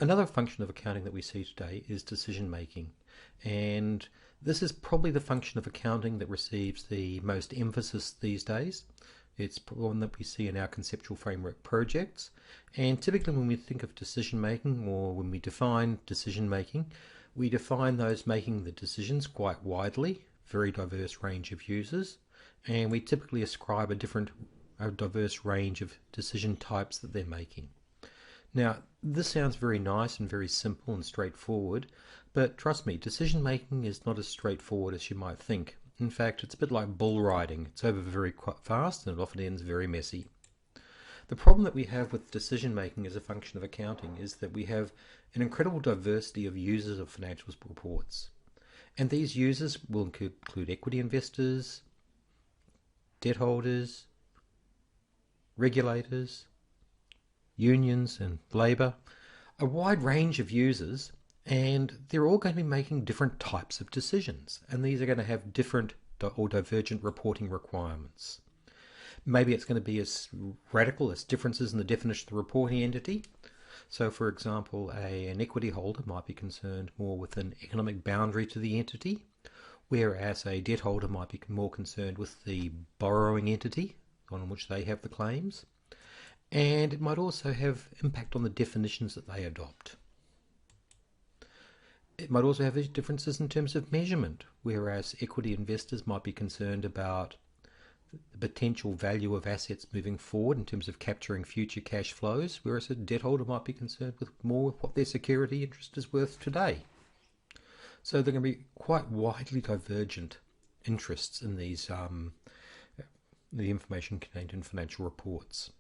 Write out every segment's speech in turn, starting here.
Another function of accounting that we see today is decision making, and this is probably the function of accounting that receives the most emphasis these days. It's one that we see in our conceptual framework projects, and typically when we think of decision making or when we define decision making, we define those making the decisions quite widely, very diverse range of users, and we typically ascribe a diverse range of decision types that they're making. Now, this sounds very nice and very simple and straightforward, but trust me, decision making is not as straightforward as you might think. In fact, it's a bit like bull riding. It's over very fast and it often ends very messy. The problem that we have with decision making as a function of accounting is that we have an incredible diversity of users of financial reports. And these users will include equity investors, debt holders, regulators, unions and labour, a wide range of users, and they're all going to be making different types of decisions, and these are going to have different or divergent reporting requirements. Maybe it's going to be as radical as differences in the definition of the reporting entity. So for example, an equity holder might be concerned more with an economic boundary to the entity, whereas a debt holder might be more concerned with the borrowing entity on which they have the claims. And it might also have impact on the definitions that they adopt. It might also have differences in terms of measurement, whereas equity investors might be concerned about the potential value of assets moving forward in terms of capturing future cash flows, whereas a debt holder might be concerned with more with what their security interest is worth today. So there are going to be quite widely divergent interests in these the information contained in financial reports.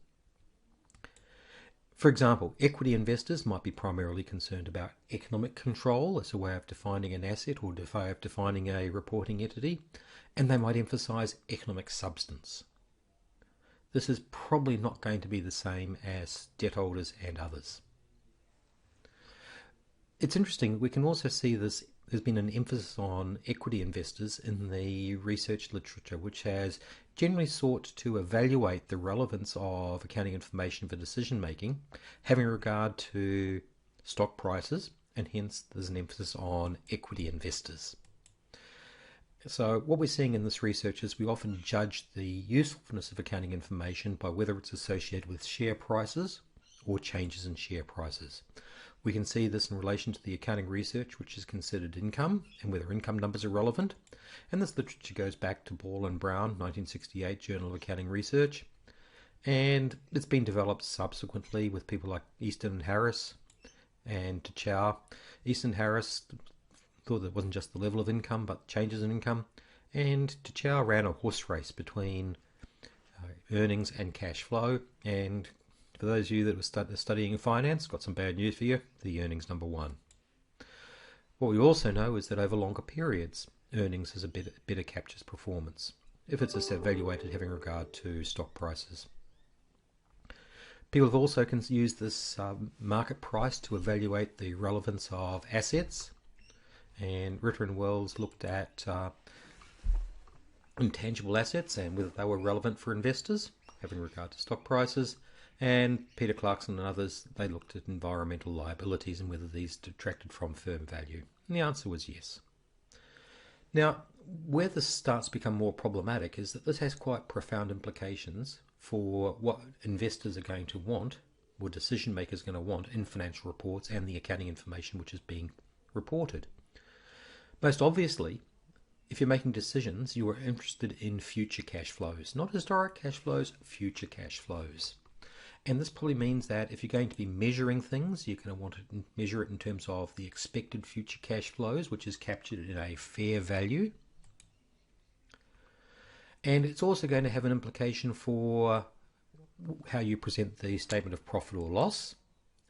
For example, equity investors might be primarily concerned about economic control as a way of defining an asset or a way of defining a reporting entity, and they might emphasize economic substance. This is probably not going to be the same as debt holders and others. It's interesting, we can also see there's been an emphasis on equity investors in the research literature, which has generally sought to evaluate the relevance of accounting information for decision making, having regard to stock prices, and hence there's an emphasis on equity investors. So what we're seeing in this research is we often judge the usefulness of accounting information by whether it's associated with share prices or changes in share prices. We can see this in relation to the accounting research, which is considered income, and whether income numbers are relevant. And this literature goes back to Ball and Brown, 1968, Journal of Accounting Research. And it's been developed subsequently with people like Easton and Harris and Tchao. Easton and Harris thought that it wasn't just the level of income, but changes in income. And Tchao ran a horse race between earnings and cash flow, and for those of you that were studying finance, got some bad news for you. The earnings number one. What we also know is that over longer periods, earnings is a better captures performance, if it's evaluated having regard to stock prices. People have also used this market price to evaluate the relevance of assets, and Ritter and Wells looked at intangible assets and whether they were relevant for investors, having regard to stock prices. And Peter Clarkson and others, they looked at environmental liabilities and whether these detracted from firm value. And the answer was yes. Now, where this starts to become more problematic is that this has quite profound implications for what investors are going to want, or decision makers are going to want in financial reports and the accounting information which is being reported. Most obviously, if you're making decisions, you are interested in future cash flows, not historic cash flows, future cash flows. And this probably means that if you're going to be measuring things, you're going to want to measure it in terms of the expected future cash flows, which is captured in a fair value. And it's also going to have an implication for how you present the statement of profit or loss.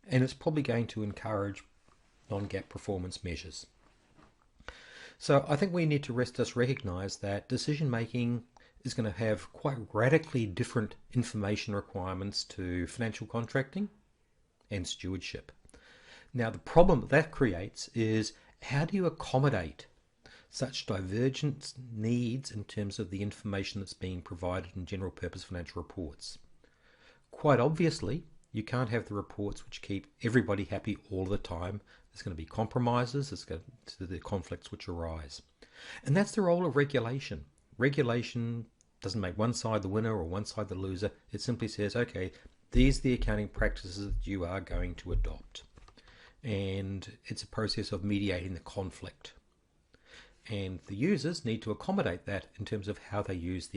And it's probably going to encourage non-GAAP performance measures. So I think we need to just recognize that decision making is going to have quite radically different information requirements to financial contracting and stewardship. Now, the problem that creates is how do you accommodate such divergent needs in terms of the information that's being provided in general purpose financial reports? Quite obviously, You can't have the reports which keep everybody happy all the time. There's going to be compromises, there's going to be the conflicts which arise. And that's the role of regulation. Regulation doesn't make one side the winner or one side the loser. It simply says, okay, these are the accounting practices that you are going to adopt. And it's a process of mediating the conflict. And the users need to accommodate that in terms of how they use the